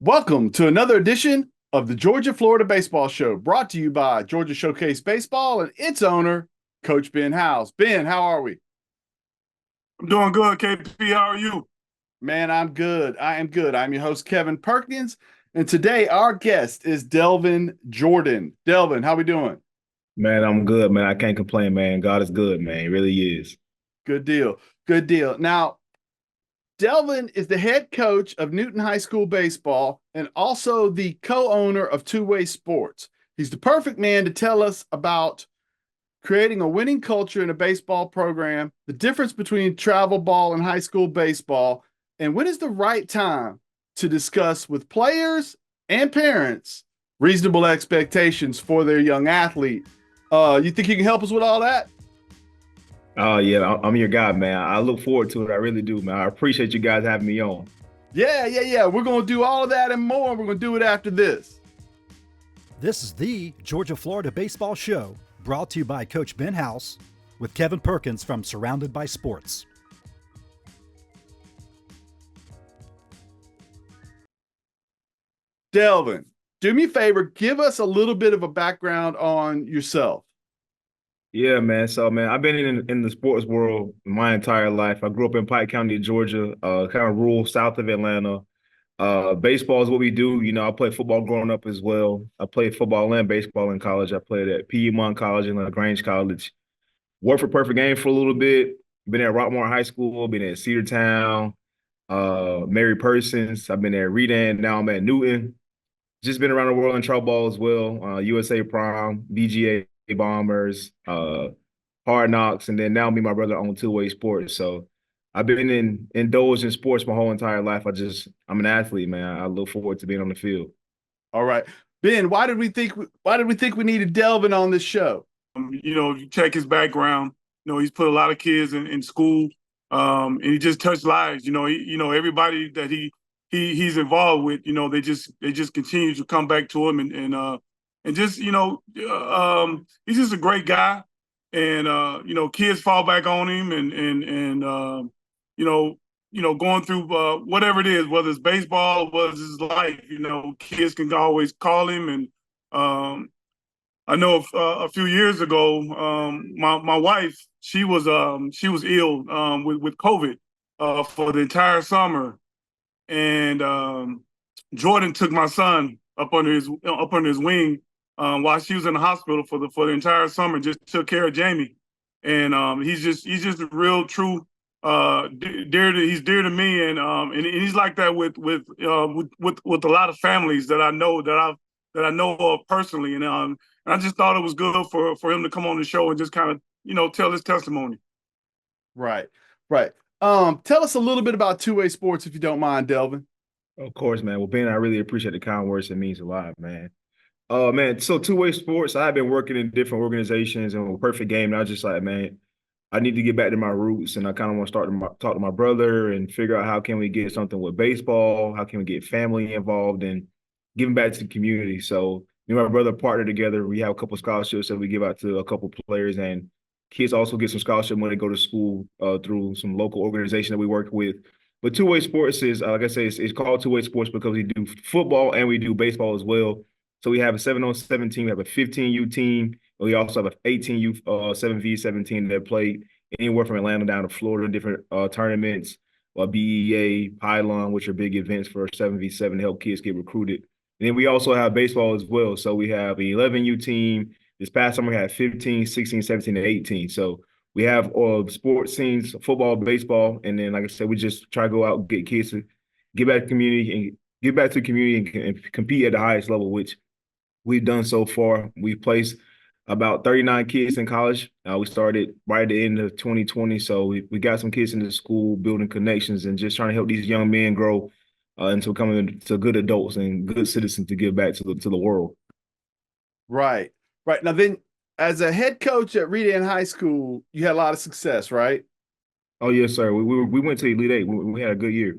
Welcome to another edition of the Georgia Florida Baseball Show, brought to you by Georgia Showcase Baseball and its owner, Coach Ben Howes. Ben, how are we? I'm doing good, KP. How are you? Man, I'm good. I am good. I'm your host, Kevin Perkins, and today our guest is Delvin Jordan. Delvin, how we doing? Man, I'm good, man. I can't complain, man. God is good, man. He really is. Good deal. Good deal. Now, Delvin is the head coach of Newton High School Baseball and also the co-owner of TwoWay Sports. He's the perfect man to tell us about creating a winning culture in a baseball program, the difference between travel ball and high school baseball, and when is the right time to discuss with players and parents reasonable expectations for their young athlete. You think you can help us with all that? Oh, yeah, I'm your guy, man. I look forward to it. I really do, man. I appreciate you guys having me on. Yeah. We're going to do all of that and more. We're going to do it after this. This is the Georgia Florida Baseball Show, brought to you by Coach Ben House with Kevin Perkins from Surrounded by Sports. Delvin, do me a favor, give us a little bit of a background on yourself. Yeah, man. So, man, I've been in the sports world my entire life. I grew up in Pike County, Georgia, kind of rural south of Atlanta. Baseball is what we do. You know, I played football growing up as well. I played football and baseball in college. I played at Piedmont College and LaGrange College. Worked for Perfect Game for a little bit. Been at Rockmore High School. Been at Cedartown, Mary Persons. I've been at Redan. Now I'm at Newton. Just been around the world in travel ball as well. USA Prime, BGA Bombers, Hard Knocks, and then now me and my brother own TwoWay Sports. So I've been indulged in sports my whole entire life. I'm an athlete, man. I look forward to being on the field. All right. Ben, why did we think we needed Delvin on this show? You check his background. He's put a lot of kids in school, and he just touched lives. Everybody that he's involved with. They just continue to come back to him, and just he's just a great guy. And kids fall back on him, and going through whatever it is, whether it's baseball, whether it's his life. Kids can always call him, and I know a few years ago, my wife, she was ill with COVID for the entire summer, and Jordan took my son up under his wing while she was in the hospital for the entire summer. Just took care of Jamie, and he's just a real true he's dear to me, and he's like that with a lot of families that I know of personally, and I just thought it was good for him to come on the show and just kind of tell his testimony. Right. Right. Tell us a little bit about Two-Way Sports, if you don't mind, Delvin. Of course, man. Well, Ben, I really appreciate the kind words. It means a lot, man. Man, so TwoWay Sports, I've been working in different organizations and with Perfect Game. And I was just like, man, I need to get back to my roots, and I kind of want to talk to my brother and figure out how can we get something with baseball, how can we get family involved and giving back to the community. So me and my brother partner together. We have a couple scholarships that we give out to a couple players, and kids also get some scholarship when they go to school through some local organization that we work with. But TwoWay Sports is, like I say, it's called TwoWay Sports because we do football and we do baseball as well. So we have a 7-on-7 team, we have a 15U team, and we also have an 18U 7v7 team that play anywhere from Atlanta down to Florida, different tournaments, BEA, Pylon, which are big events for 7v7 to help kids get recruited. And then we also have baseball as well. So we have an 11U team. This past summer we had 15, 16, 17, and 18. So we have sports scenes, football, baseball, and then, like I said, we just try to go out and get kids to get back to the community and get back to the community and compete at the highest level, which we've done so far. We've placed about 39 kids in college. We started right at the end of 2020. So we got some kids into school, building connections and just trying to help these young men grow into becoming to good adults and good citizens to give back to the world. Right. Right. Now then, as a head coach at Redan High School, you had a lot of success, right? Oh, yes, sir. We went to Elite Eight. We had a good year.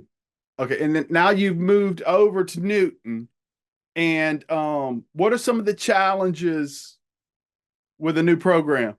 Okay. And then now you've moved over to Newton. And what are some of the challenges with a new program?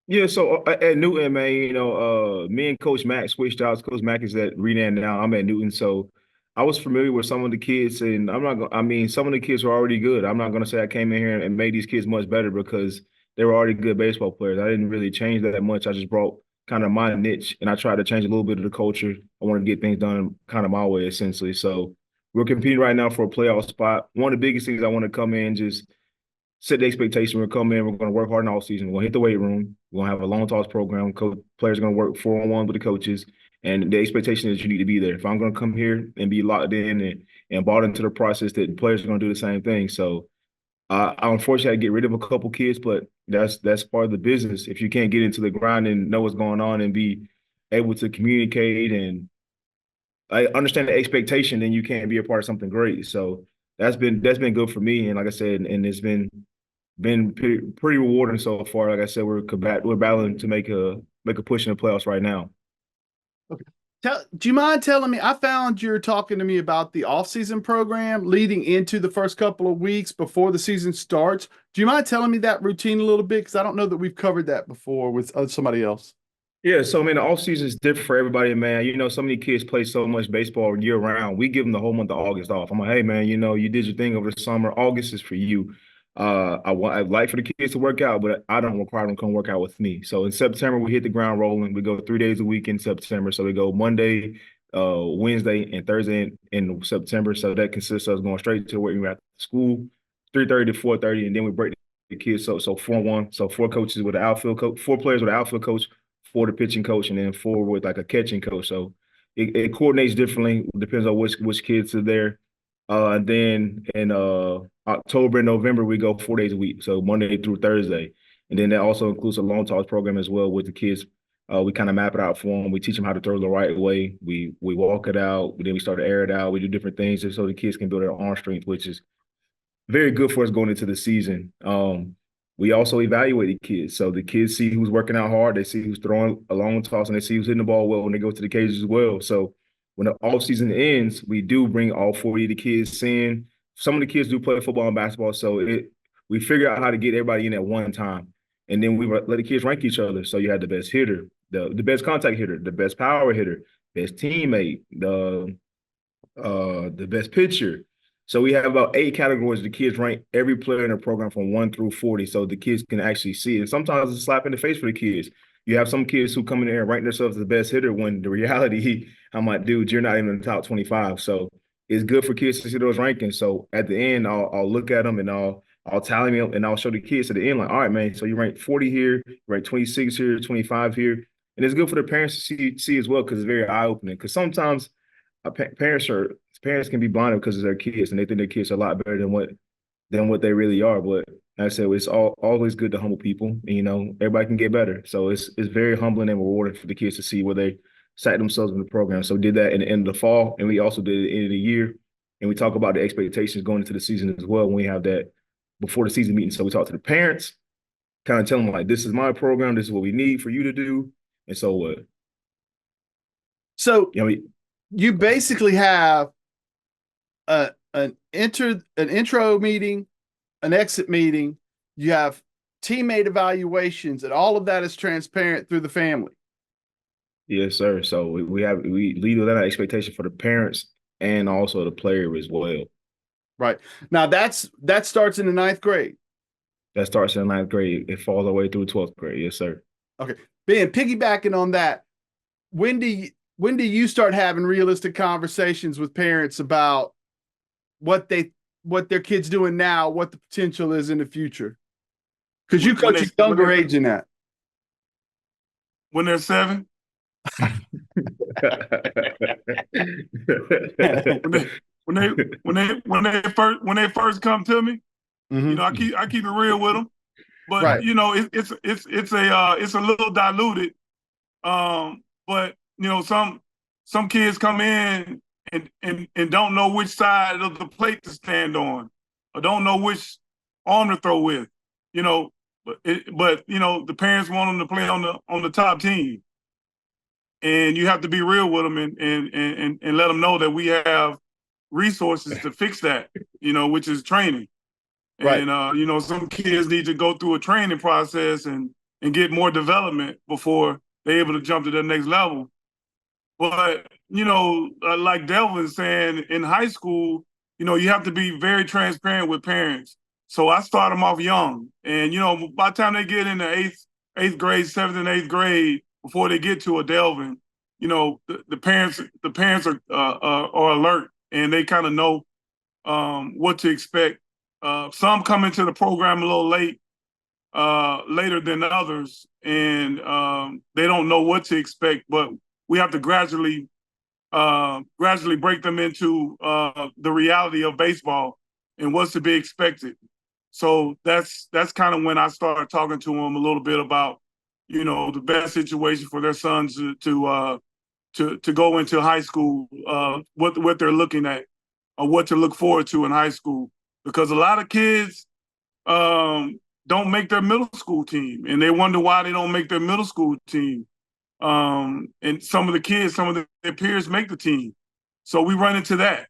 Yeah, so at Newton, man, me and Coach Mack switched out. Coach Mack is at Renan now. I'm at Newton. So I was familiar with some of the kids, and I'm not. I mean, some of the kids were already good. I'm not going to say I came in here and made these kids much better because they were already good baseball players. I didn't really change that much. I just brought kind of my niche, and I tried to change a little bit of the culture. I want to get things done kind of my way, essentially. So we're competing right now for a playoff spot. One of the biggest things I want to come in just set the expectation. We're coming in. We're going to work hard in all season. We're going to hit the weight room. We're going to have a long toss program. Players are going to work 4-on-1 with the coaches. And the expectation is you need to be there. If I'm going to come here and be locked in and bought into the process, that the players are going to do the same thing. So I unfortunately had to get rid of a couple kids, but that's part of the business. If you can't get into the grind and know what's going on and be able to communicate and I understand the expectation, then you can't be a part of something great. So that's been good for me. And like I said, and it's been pretty rewarding so far. Like I said, we're battling to make a push in the playoffs right now. Okay. Do you mind telling me? I found you're talking to me about the offseason program leading into the first couple of weeks before the season starts. Do you mind telling me that routine a little bit? Because I don't know that we've covered that before with somebody else. Yeah, so I mean, the off season is different for everybody, man. You know, so many kids play so much baseball year round. We give them the whole month of August off. I'm like, hey, man, you know, you did your thing over the summer. August is for you. I'd like for the kids to work out, but I don't require them to come work out with me. So in September, we hit the ground rolling. We go 3 days a week in September. So we go Monday, Wednesday, and Thursday in September. So that consists of us going straight to where we're at school, 3:30 to 4:30, and then we break the kids. So 4-1. So four coaches with an outfield coach, four players with an outfield coach, for the pitching coach, and then four with like a catching coach. So it coordinates differently. Depends on which kids are there. And then in October and November, we go 4 days a week. So Monday through Thursday. And then that also includes a long toss program as well with the kids. We kind of map it out for them. We teach them how to throw the right way. We walk it out. Then we start to air it out. We do different things just so the kids can build their arm strength, which is very good for us going into the season. We also evaluate the kids. So the kids see who's working out hard. They see who's throwing a long toss, and they see who's hitting the ball well when they go to the cages as well. So when the off season ends, we do bring all 40 of the kids in. Some of the kids do play football and basketball, so we figure out how to get everybody in at one time. And then we let the kids rank each other. So you had the best hitter, the best contact hitter, the best power hitter, best teammate, the best pitcher. So we have about 8 categories. The kids rank every player in the program from 1 through 40, so the kids can actually see it. And sometimes it's a slap in the face for the kids. You have some kids who come in there and rank themselves as the best hitter when the reality, I'm like, dude, you're not even in the top 25. So it's good for kids to see those rankings. So at the end, I'll look at them and I'll tally them and I'll show the kids at the end, like, all right, man, so you rank 40 here, you rank 26 here, 25 here. And it's good for the parents to see as well because it's very eye-opening. Because sometimes parents can be blinded because of their kids and they think their kids are a lot better than what they really are. But like I said, it's always good to humble people, and you know, everybody can get better. So it's very humbling and rewarding for the kids to see where they sat themselves in the program. So we did that in the end of the fall, and we also did it at the end of the year. And we talk about the expectations going into the season as well when we have that before the season meeting. So we talk to the parents, kind of tell them like, this is my program, this is what we need for you to do. And so what? So you basically have an intro meeting, an exit meeting. You have teammate evaluations, and all of that is transparent through the family. Yes, sir. So we lead with that expectation for the parents and also the player as well. Right. Now that starts in the 9th grade. That starts in the 9th grade. It falls all the way through 12th grade. Yes, sir. Okay. Ben, piggybacking on that, when do you start having realistic conversations with parents about what their kids doing now, what the potential is in the future? Because you coach a younger age in that. When they're 7? when they first come to me, Mm-hmm. you know, I keep it real with them, but right. You know, it's a little diluted. But you know, some kids come in and don't know which side of the plate to stand on, or don't know which arm to throw with. You know, but you know, the parents want them to play on the top team. And you have to be real with them and let them know that we have resources to fix that, you know, which is training. Right. And, you know, some kids need to go through a training process and get more development before they're able to jump to the next level. But like Delvin's saying, in high school, you have to be very transparent with parents. So I start them off young, and by the time they get in the eighth grade, seventh and eighth grade, before they get to a Delvin, the parents are alert, and they kind of know what to expect. Some come into the program a little later than others, and they don't know what to expect. But we have to gradually break them into the reality of baseball and what's to be expected. So that's kind of when I started talking to them a little bit about, the best situation for their sons to go into high school, what they're looking at, or what to look forward to in high school, because a lot of kids don't make their middle school team, and they wonder why they don't make their middle school team. And some of their peers make the team. So we run into that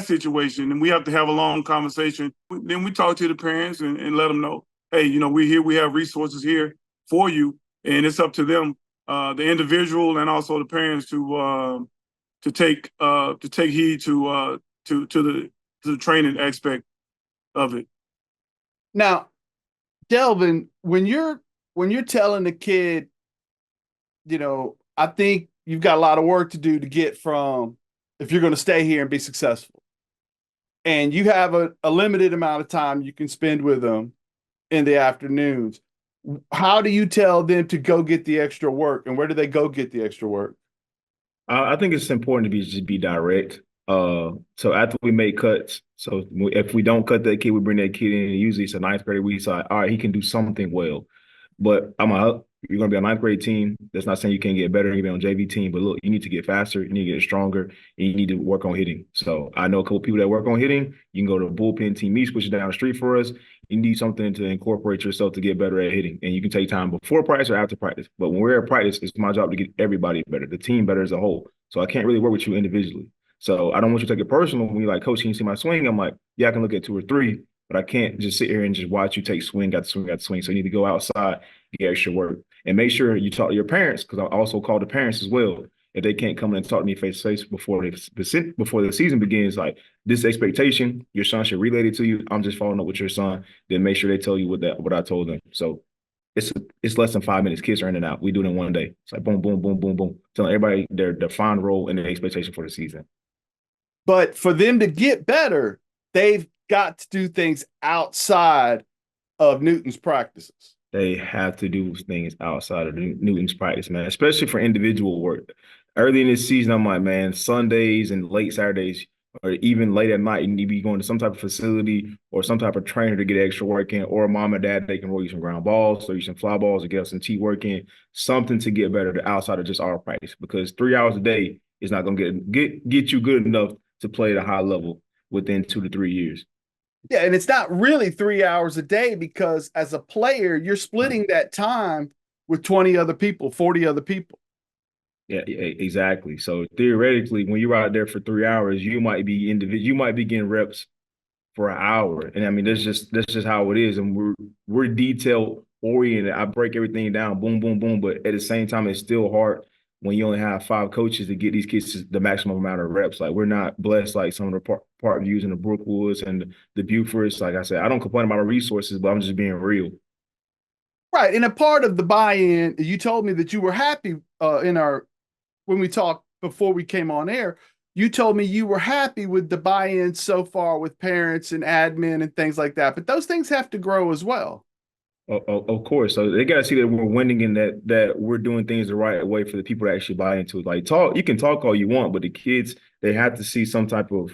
situation, and we have to have a long conversation. Then we talk to the parents and let them know, hey, we're here, we have resources here for you, and it's up to them, the individual and also the parents to take heed to the training aspect of it. Now, Delvin, when you're telling the kid, I think you've got a lot of work to do to get from, if you're going to stay here and be successful, and you have a limited amount of time you can spend with them in the afternoons. How do you tell them to go get the extra work, and where do they go get the extra work? I think it's important to just be direct. So after we make cuts, so if we don't cut that kid, we bring that kid in, and usually it's a ninth grade. We say, all right, he can do something well, but you're going to be a ninth grade team. That's not saying you can't get better. You can be on JV team, but look, you need to get faster. You need to get stronger, and you need to work on hitting. So I know a couple of people that work on hitting. You can go to a bullpen team meets, which is down the street for us. You need something to incorporate yourself to get better at hitting, and you can take time before practice or after practice. But when we're at practice, it's my job to get everybody better, the team better as a whole. So I can't really work with you individually. So I don't want you to take it personal when you're like, Coach, can you see my swing? I'm like, yeah, I can look at 2 or 3, but I can't just sit here and just watch you take swing after swing after swing. So you need to go outside, get extra work, and make sure you talk to your parents, because I also call the parents as well. If they can't come in and talk to me face to face before the season begins, like, this expectation, your son should relay it to you. I'm just following up with your son. Then make sure they tell you what I told them. So it's less than 5 minutes. Kids are in and out. We do it in one day. It's like boom, boom, boom, boom, boom. Telling everybody their defined role and their expectation for the season. But for them to get better, they've got to do things outside of Newton's practices. They have to do things outside of Newton's practice, man, especially for individual work. Early in this season, I'm like, man, Sundays and late Saturdays, or even late at night, you need to be going to some type of facility or some type of trainer to get extra work in, or mom and dad, they can roll you some ground balls, throw you some fly balls, or get some T work in, something to get better outside of just our practice, because 3 hours a day is not going to get you good enough to play at a high level within 2 to 3 years. Yeah, and it's not really 3 hours a day, because as a player, you're splitting that time with 20 other people, 40 other people. Yeah, exactly. So theoretically, when you're out there for 3 hours, you might be getting reps for an hour. And I mean, that's just how it is. And we're detail oriented. I break everything down, boom, boom, boom. But at the same time, it's still hard when you only have 5 coaches to get these kids the maximum amount of reps. Like, we're not blessed like some of the part views and the Brookwoods and the Bufords. Like I said, I don't complain about our resources, but I'm just being real. Right. And a part of the buy-in, you told me that you were happy when we talked before we came on air, you told me you were happy with the buy-in so far with parents and admin and things like that. But those things have to grow as well. Of course. So they got to see that we're winning and that we're doing things the right way for the people to actually buy into it. Like, you can talk all you want, but the kids, they have to see some type of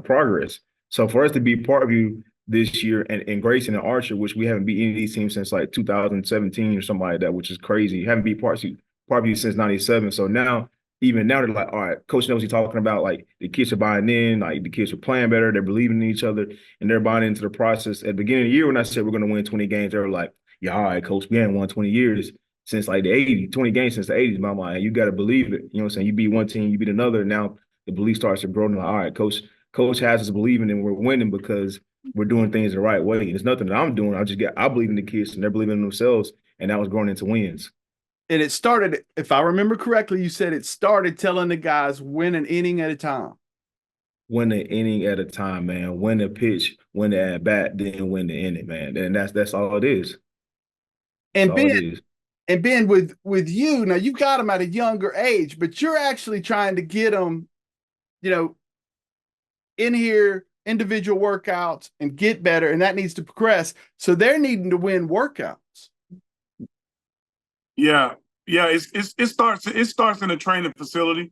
progress. So for us to be part of you this year, and Grayson and Archer, which we haven't beat any of these teams since like 2017 or something like that, which is crazy. Haven't beat part of you since 97. So even now they're like, all right, coach knows he's talking about. Like, the kids are buying in, like the kids are playing better, they're believing in each other, and they're buying into the process. At the beginning of the year, when I said we're going to win 20 games, they were like, yeah, all right, coach, we haven't won 20 years since like the 80s, 20 games since the 80s. My mind, you got to believe it. You know what I'm saying? You beat one team, you beat another, and now the belief starts to grow. And like, all right, coach has us believing, and we're winning because we're doing things the right way. And it's nothing that I'm doing. I believe in the kids, and they're believing in themselves, and that was growing into wins. And it started, if I remember correctly, you said it started telling the guys win an inning at a time. Win the inning at a time, man. Win the pitch, win the at bat, then win the inning, man. And that's all it is. That's And all Ben, it is. and Ben, with you now, you got them at a younger age, but you're actually trying to get them, you know, in here, individual workouts, and get better, and that needs to progress. So they're needing to win workouts. Yeah, yeah. It starts in a training facility,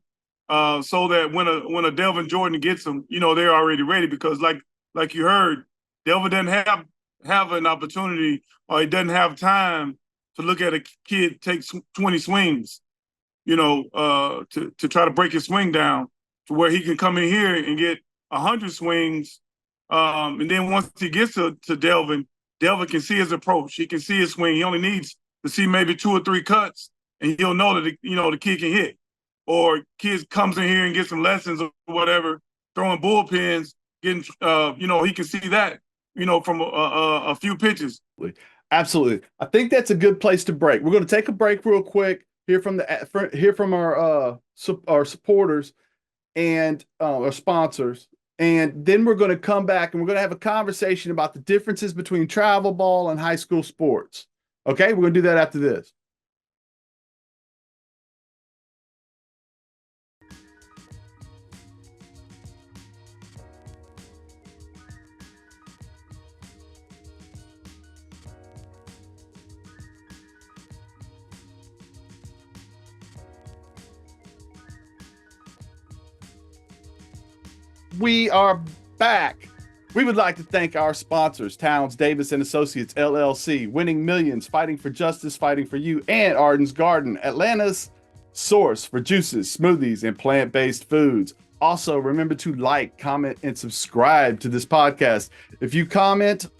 so that when a Delvin Jordan gets them, they're already ready because like you heard, Delvin doesn't have an opportunity or he doesn't have time to look at a kid take 20 swings, to try to break his swing down to where he can come in here and get 100 swings, and then once he gets to Delvin can see his approach. He can see his swing. He only needs to see maybe 2 or 3 cuts, and he'll know that the kid can hit. Or kids comes in here and gets some lessons or whatever, throwing bullpens, getting he can see that from a few pitches. Absolutely. I think that's a good place to break. We're going to take a break real quick. Hear from our supporters and our sponsors, and then we're going to come back and we're going to have a conversation about the differences between travel ball and high school sports. Okay, we're going to do that after this. We are back. We would like to thank our sponsors, Towns Davis and Associates LLC, Winning Millions, Fighting for Justice, Fighting for You, and Arden's Garden, Atlanta's source for juices, smoothies, and plant-based foods. Also, remember to like, comment, and subscribe to this podcast. If you comment,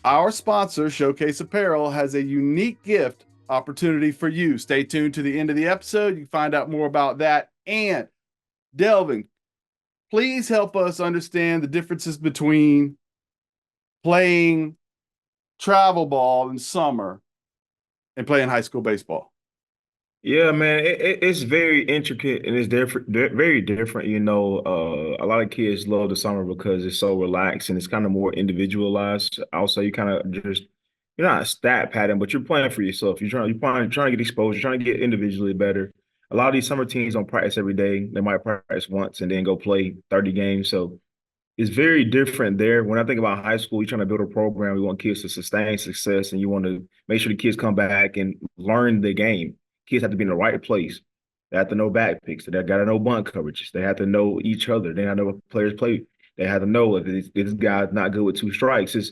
our sponsor, Showcase Apparel, has a unique gift opportunity for you. Stay tuned to the end of the episode. You can find out more about that. And Delvin, please help us understand the differences between playing travel ball in summer and playing high school baseball. Yeah, man, it's very intricate and it's different, very different. A lot of kids love the summer because it's so relaxed and it's kind of more individualized. Also, you kind of just you're not a stat pattern, but you're playing for yourself. You're trying to get exposure, trying to get individually better. A lot of these summer teams don't practice every day. They might practice once and then go play 30 games. So it's very different there. When I think about high school, you're trying to build a program. We want kids to sustain success, and you want to make sure the kids come back and learn the game. Kids have to be in the right place. They have to know back picks. They got to know bunt coverages. They have to know each other. They have to know what players play. They have to know if this guy's not good with 2 strikes. It's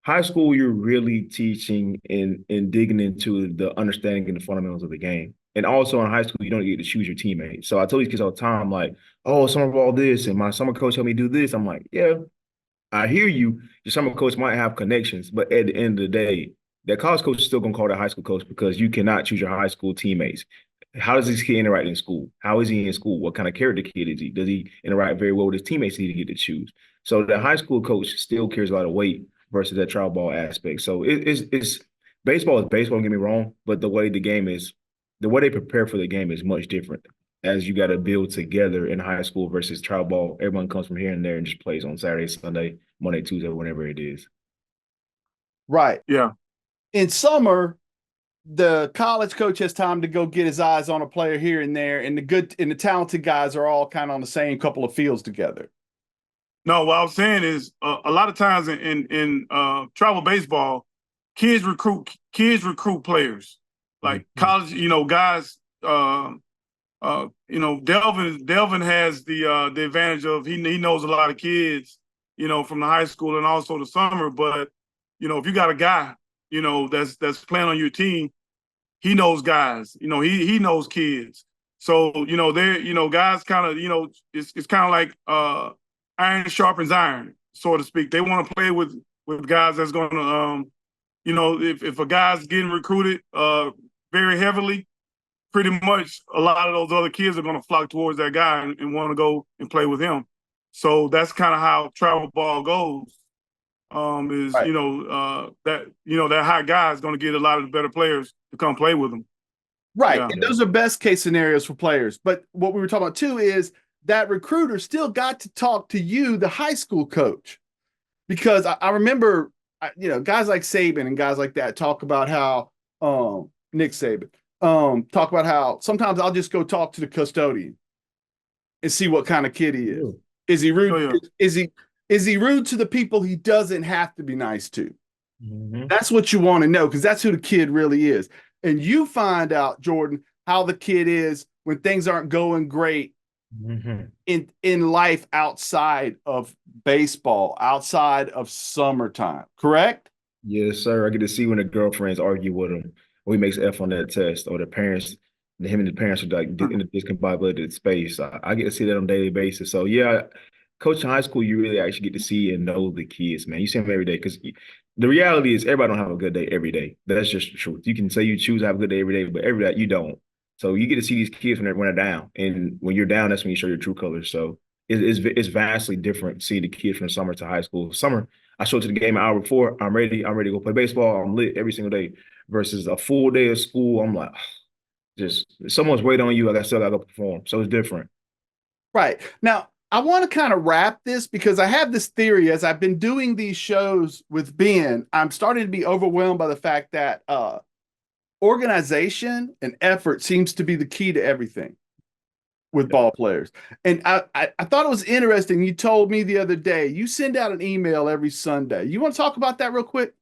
high school, you're really teaching and digging into the understanding and the fundamentals of the game. And also in high school, you don't get to choose your teammates. So I tell these kids all the time, like, oh, summer ball this, and my summer coach helped me do this. I'm like, yeah, I hear you. Your summer coach might have connections, but at the end of the day, that college coach is still gonna call that high school coach because you cannot choose your high school teammates. How does this kid interact in school? How is he in school? What kind of character kid is he? Does he interact very well with his teammates? He get to choose. So the high school coach still carries a lot of weight versus that travel ball aspect. So it's baseball is baseball. Don't get me wrong, but the way they prepare for the game is much different. As you got to build together in high school versus travel ball, everyone comes from here and there and just plays on Saturday, Sunday, Monday, Tuesday, whenever it is. Right. Yeah. In summer, the college coach has time to go get his eyes on a player here and there, and the talented guys are all kind of on the same couple of fields together. No, what I was saying is a lot of times in travel baseball, kids recruit players. Like college, guys. Delvin has the advantage of he knows a lot of kids, from the high school and also the summer. But if you got a guy, that's playing on your team, he knows guys. He knows kids. So they're guys kind of it's kind of like iron sharpens iron, so to speak. They want to play with guys that's going to if a guy's getting recruited very heavily, pretty much a lot of those other kids are going to flock towards that guy and want to go and play with him. So that's kind of how travel ball goes. Is right. That high guy is going to get a lot of the better players to come play with him. Right. Yeah. And those are best case scenarios for players. But what we were talking about too is that recruiter still got to talk to you, the high school coach, because I remember, guys like Saban and guys like that talk about how Nick Saban talk about how sometimes I'll just go talk to the custodian and see what kind of kid he is. Ooh. Is he rude? Oh, yeah. Is he rude to the people he doesn't have to be nice to? Mhm. That's what you want to know because that's who the kid really is. And you find out, Jordan, how the kid is when things aren't going great Mhm. in life outside of baseball, outside of summertime. Correct? Yes, sir. I get to see when the girlfriends argue with him, or he makes F on that test, or the parents, him and the parents are like in a discombobulated space. I get to see that on a daily basis. So yeah, coaching high school, you really actually get to see and know the kids, man. You see them every day because the reality is everybody don't have a good day every day. That's just the truth. You can say you choose to have a good day every day, but every day you don't. So you get to see these kids when they're down, and when you're down, that's when you show your true colors. So it's vastly different seeing the kids from summer to high school. Summer, I show up to the game an hour before. I'm ready. I'm ready to go play baseball. I'm lit every single day. Versus a full day of school, I'm like, just someone's waiting on you. I still got to go perform. So it's different. Right. Now, I want to kind of wrap this because I have this theory as I've been doing these shows with Ben. I'm starting to be overwhelmed by the fact that organization and effort seems to be the key to everything with ball players. And I thought it was interesting. You told me the other day you send out an email every Sunday. You want to talk about that real quick?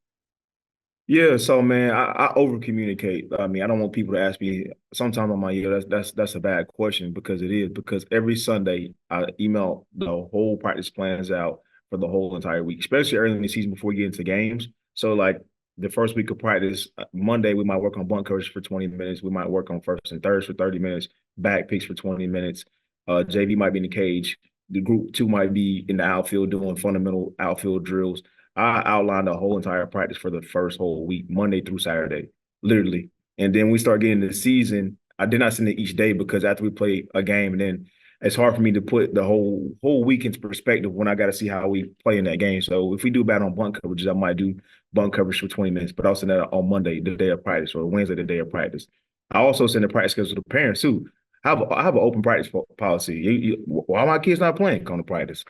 Yeah, so man, I over communicate. I mean, I don't want people to ask me. Sometimes I'm like, yeah, that's a bad question because it is. Because every Sunday I email the whole practice plans out for the whole entire week, especially early in the season before we get into games. So like the first week of practice, Monday we might work on bunt coverage for 20 minutes. We might work on first and thirds for 30 minutes, back picks for 20 minutes. JV might be in the cage. The group two might be in the outfield doing fundamental outfield drills. I outlined the whole entire practice for the first whole week, Monday through Saturday, literally. And then we start getting the season. I did not send it each day because after we play a game, and then it's hard for me to put the whole week into perspective when I got to see how we play in that game. So if we do bad on bunt coverages, I might do bunt coverage for 20 minutes, but I'll send that on Monday, the day of practice, or Wednesday, the day of practice. I also send the practice schedule to the parents too. I have an open practice policy. Why my kids not playing? Come to practice.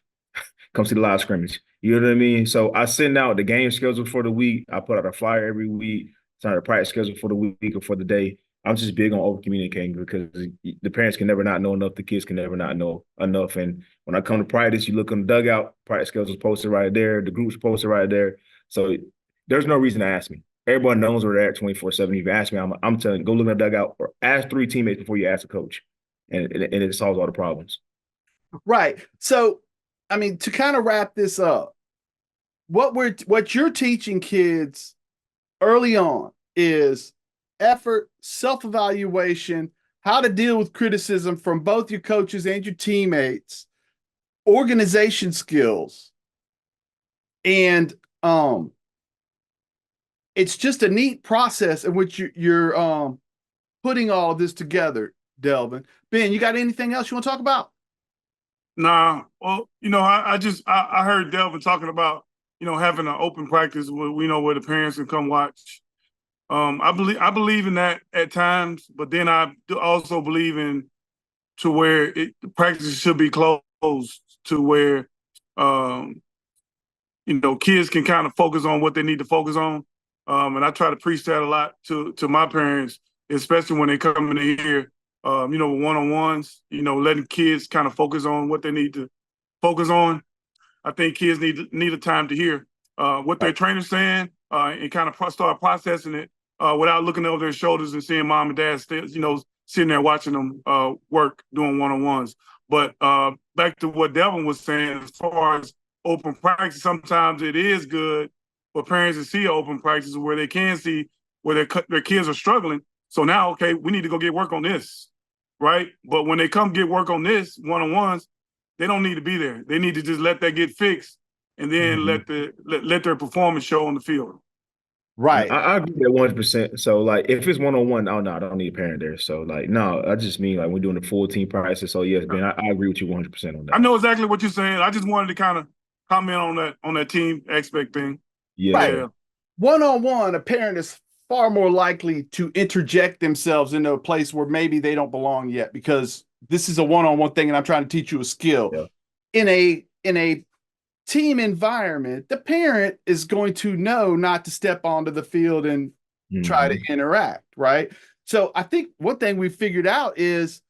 Come see the live scrimmage. You know what I mean? So I send out the game schedule for the week. I put out a flyer every week. Send out a practice schedule for the week or for the day. I'm just big on over communicating because the parents can never not know enough. The kids can never not know enough. And when I come to practice, you look on the dugout, practice schedule's posted right there. The group's posted right there. So there's no reason to ask me. Everyone knows where they're at 24/7. If you ask me, I'm telling you, go look in the dugout or ask 3 teammates before you ask a coach. And it solves all the problems. Right. So, I mean, to kind of wrap this up, what you're teaching kids early on is effort, self-evaluation, how to deal with criticism from both your coaches and your teammates, organization skills, and it's just a neat process in which you're putting all of this together, Delvin. Ben, you got anything else you want to talk about? Nah, well, I heard Delvin talking about, having an open practice where the parents can come watch. I believe in that at times, but then I also believe in to where the practice should be closed to where kids can kind of focus on what they need to focus on. And I try to preach that a lot to my parents, especially when they come in here, one-on-ones, letting kids kind of focus on what they need to focus on. I think kids need a time to hear what their trainer's saying and kind of start processing it without looking over their shoulders and seeing mom and dad sitting there watching them work, doing one-on-ones. But back to what Delvin was saying, as far as open practice, sometimes it is good for parents to see open practice where they can see where their kids are struggling. So now, okay, we need to go get work on this, right? But when they come get work on this one-on-ones, they don't need to be there. They need to just let that get fixed and then let their performance show on the field. Right. I agree with that 100%. So like if it's one-on-one, oh no, I don't need a parent there. So like no, I just mean like we're doing the full team practice. So yes, Ben, I agree with you 100% on that. I know exactly what you're saying. I just wanted to kind of comment on that team aspect thing. Yeah. Right. One-on-one, a parent is far more likely to interject themselves into a place where maybe they don't belong yet, because this is a one-on-one thing and I'm trying to teach you a skill. Yeah. In a team environment, the parent is going to know not to step onto the field and try to interact, right? So I think one thing we figured out is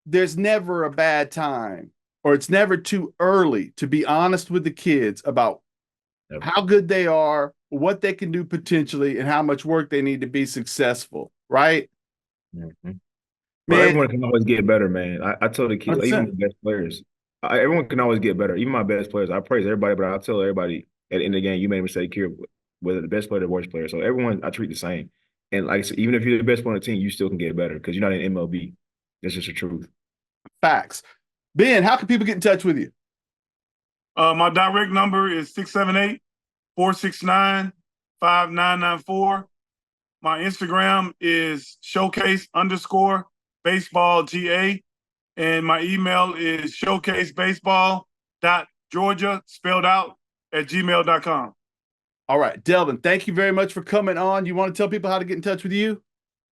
there's never a bad time, or it's never too early to be honest with the kids about how good they are, what they can do potentially, and how much work they need to be successful, right? But Man, everyone can always get better, man. I tell the kids, like, even 100%. my best players, everyone can always get better. Even my best players, I praise everybody, but I tell everybody at the end of the game, you made a mistake here, whether the best player or the worst player. So everyone, I treat the same. And like I said, even if you're the best player on the team, you still can get better because you're not in MLB. That's just the truth. Facts. Ben, how can people get in touch with you? My direct number is 678-469-5994. My Instagram is showcase_baseballga. And my email is showcasebaseball.georgia, spelled out, @gmail.com. All right, Delvin, thank you very much for coming on. You want to tell people how to get in touch with you?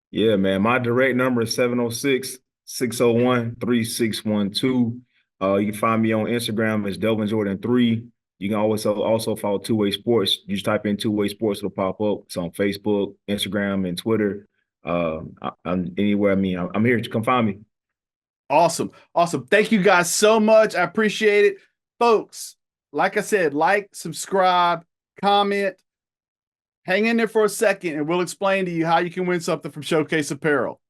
Yeah, man. My direct number is 706-601-3612. You can find me on Instagram as Delvin Jordan 3. You can also follow TwoWay Sports. You just type in TwoWay Sports, it'll pop up. It's on Facebook, Instagram, and Twitter. I'm anywhere. I'm here. Come find me. Awesome. Awesome. Thank you guys so much. I appreciate it. Folks, like I said, like, subscribe, comment, hang in there for a second, and we'll explain to you how you can win something from Showcase Apparel.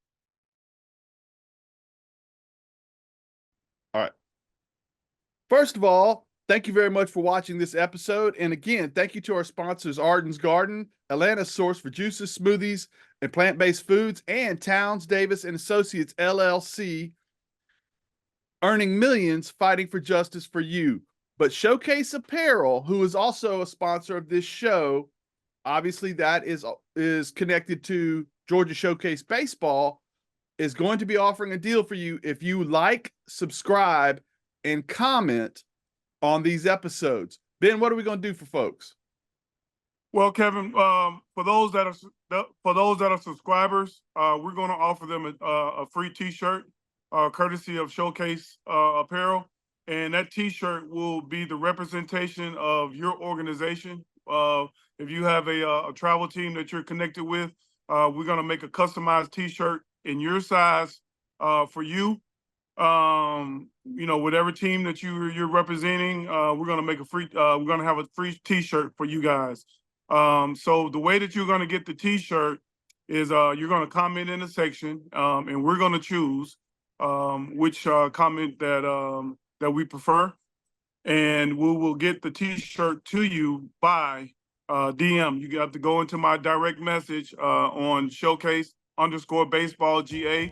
All right. First of all, thank you very much for watching this episode. And again, thank you to our sponsors, Arden's Garden, Atlanta's source for juices, smoothies, and plant-based foods, and Towns, Davis, and Associates, LLC, earning millions fighting for justice for you. But Showcase Apparel, who is also a sponsor of this show, obviously that is connected to Georgia Showcase Baseball, is going to be offering a deal for you if you like, subscribe, and comment on these episodes. Ben, what are we going to do for folks? Well, Kevin, for those that are subscribers, we're going to offer them a free T-shirt, courtesy of Showcase Apparel, and that T-shirt will be the representation of your organization. If you have a travel team that you're connected with, we're going to make a customized T-shirt in your size for you. Whatever team that you're representing, we're going to make we're going to have a free T-shirt for you guys. So the way that you're going to get the T-shirt is you're going to comment in a section, and we're going to choose which comment that we prefer, and we will get the T-shirt to you by DM. You have to go into my direct message on showcase_baseballga,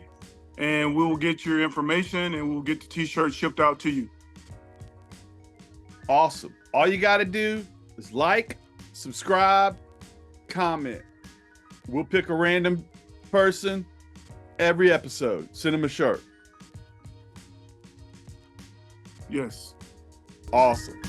and we will get your information and we'll get the T-shirt shipped out to you. Awesome. All you got to do is like, subscribe, comment. We'll pick a random person every episode. Send them a shirt. Yes. Awesome.